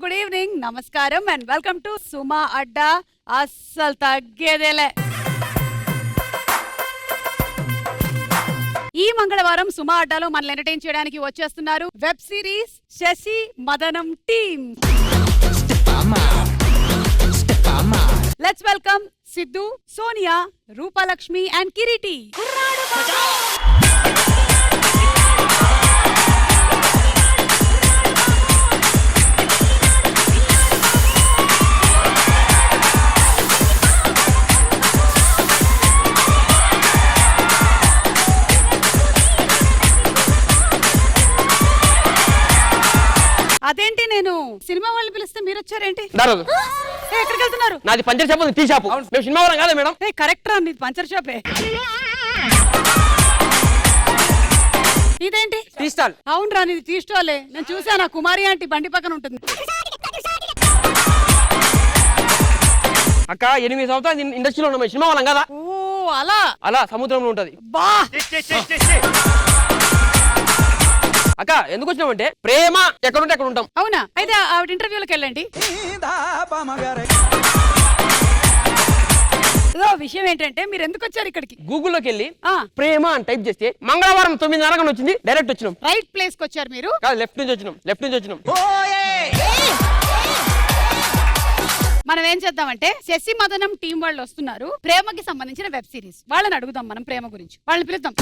Good evening, నమస్కారం and welcome to సుమా అడ్డా. అస్సలు తగ్గేదేలే. ఈ మంగళవారం సుమా అడ్డాలో మనల్ని ఎంటర్టైన్ చేయడానికి వచ్చేస్తున్నారు web series Sashi Madanam team. Let's welcome Siddhu, Sonia, Roopalakshmi and Kireeti. అదేంటి, నేను సినిమా వాళ్ళు పిలిస్తే మీరు వచ్చారేంటి? ఎక్కడికి వెళ్తున్నారు? నాది పంచర్ షాప్, టీ షాప్. మేము సినిమా వాళ్ళం కాదా మేడం? కరెక్ట్ రా, నీది పంచర్ షాపే. ఇదేంటి? Tea stall. అవును రా, నీది టీ స్టాలే. నేను చూసాను, కుమారి ఆంటీ బండి పక్కన ఉంటుంది. అక్క 8 సంవత్సరాలు ఇండస్ట్రీలో ఉన్నాం, సినిమా వాళ్ళం కదా. ఓ అలా అలా సముద్రంలో ఉంటది. బా అక్క ఎందుకు వచ్చినామంటే ప్రేమ ఎక్కడుంటే అక్కడ ఉంటాం. అవునా? అయితే ఆవిడ ఇంటర్వ్యూలకు వెళ్ళండి. విషయం ఏంటంటే మీరు ఎందుకు వచ్చారు ఇక్కడికి? గూగుల్లోకి వెళ్ళి ప్రేమ అని టైప్ చేస్తే మంగళవారం 9:30 వచ్చింది. డైరెక్ట్ వచ్చినాం. రైట్ ప్లేస్ కి వచ్చారు మీరు. లెఫ్ట్ నుంచి వచ్చినాం. మనం ఏం చేద్దామంటే శశి మదనం టీం వాళ్ళు వస్తున్నారు, ప్రేమకి సంబంధించిన వెబ్ సిరీస్. వాళ్ళని అడుగుదాం మనం ప్రేమ గురించి. వాళ్ళని పిలుద్దాం.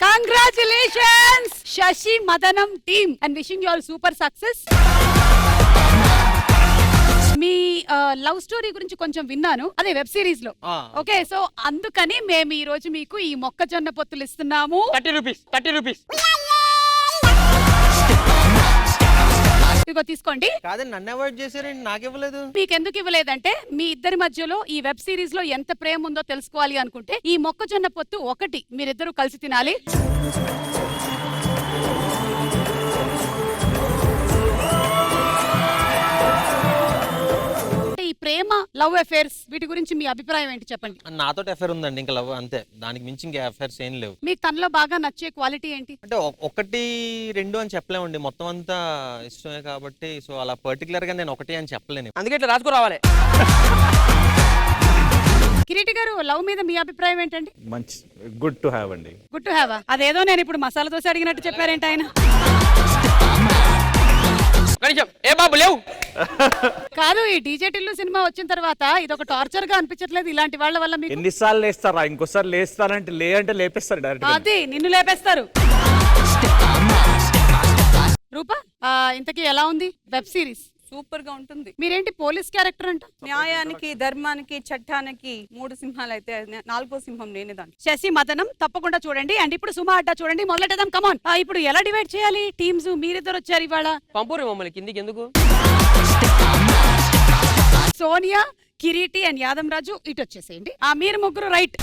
Congratulations, Shashi Madanam team, and wishing you all super success. Me love story గురించి కొంచెం విన్నాను, అదే వెబ్ సిరీస్ లో. ఓకే, సో అందుకని మేము ఈ రోజు మీకు ఈ మొక్కజొన్న పొత్తులు ఇస్తున్నాము. 30 రూపీస్. ఇదిగో తీసుకోండి. కాదండి, నన్ను అవాయిడ్ చేశారండి, నాకు ఇవ్వలేదు. మీకు ఎందుకు ఇవ్వలేదంటే మీ ఇద్దరి మధ్యలో ఈ వెబ్ సిరీస్ లో ఎంత ప్రేమ ఉందో తెలుసుకోవాలి అనుకుంటే ఈ మొక్కజొన్న పొత్తు ఒకటి మీరిద్దరూ కలిసి తినాలి. ఈ ప్రేమ, లవ్ అఫేర్స్ వీటి గురించి మీ అభిప్రాయం ఏంటి చెప్పండి. నాతో అఫేర్ ఉందండి, ఇంకా లవ్ అంతే. దానికి మించి ఇంకా అఫేర్స్ ఏం లేవు. మీకు తనలో బాగా నచ్చే క్వాలిటీ ఏంటి? అంటే 1, 2 అని చెప్పలేమండి, మొత్తం అంతా ఇష్టమే కాబట్టి. సో అలా పర్టికులర్ గా నేను 1 అని చెప్పలేను. అందుకే ఇట్లా రాసుకో రావాలి. కిరీటి గారు, లవ్ మీద మీ అభిప్రాయం ఏంటండి? మంచి గుడ్ టు హ్యావ్ అండి. Good to have. అదేదో నేను ఇప్పుడు మసాలా దోశ అడిగినట్టు చెప్పారేంటి ఆయన? ఏ బాబు లేవు. కాదు, ఈ డీజే టిల్లు సినిమా వచ్చిన తర్వాత ఇది ఒక టార్చర్ గా అనిపించట్లేదు ఇలాంటి వాళ్ళ వల్ల? మీకు ఎన్నిసార్లు లేస్తారా? ఇంకోసారి లేస్తారంటే లేపేస్తారు డైరెక్ట్. అది నిన్ను లేపేస్తారు. రూపా, ఇంతకీ ఎలా ఉంది వెబ్ సిరీస్? సూపర్ గా ఉంటుంది. మీరేంటి పోలీస్ క్యారెక్టర్ అంట? న్యాయానికి, ధర్మానికి, చట్టానికి 3 సింహాలు అయితే 4వ సింహం నేనే దాంట్లో. శశి మదనం తప్పకుండా చూడండి. అండ్ ఇప్పుడు సుమా అడ్డా చూడండి. మొదలెడదాం, కమాన్. ఇప్పుడు ఎలా డివైడ్ చేయాలి టీమ్స్? మీరిద్దరు వచ్చారు ఇవాళ. పంపురు మమ్మల్ని కిందికి ఎందుకు? సోనియా, కిరీటి అండ్ యాదం రాజు ఇటు వచ్చేసేయండి. మీరు ముగ్గురు రైట్.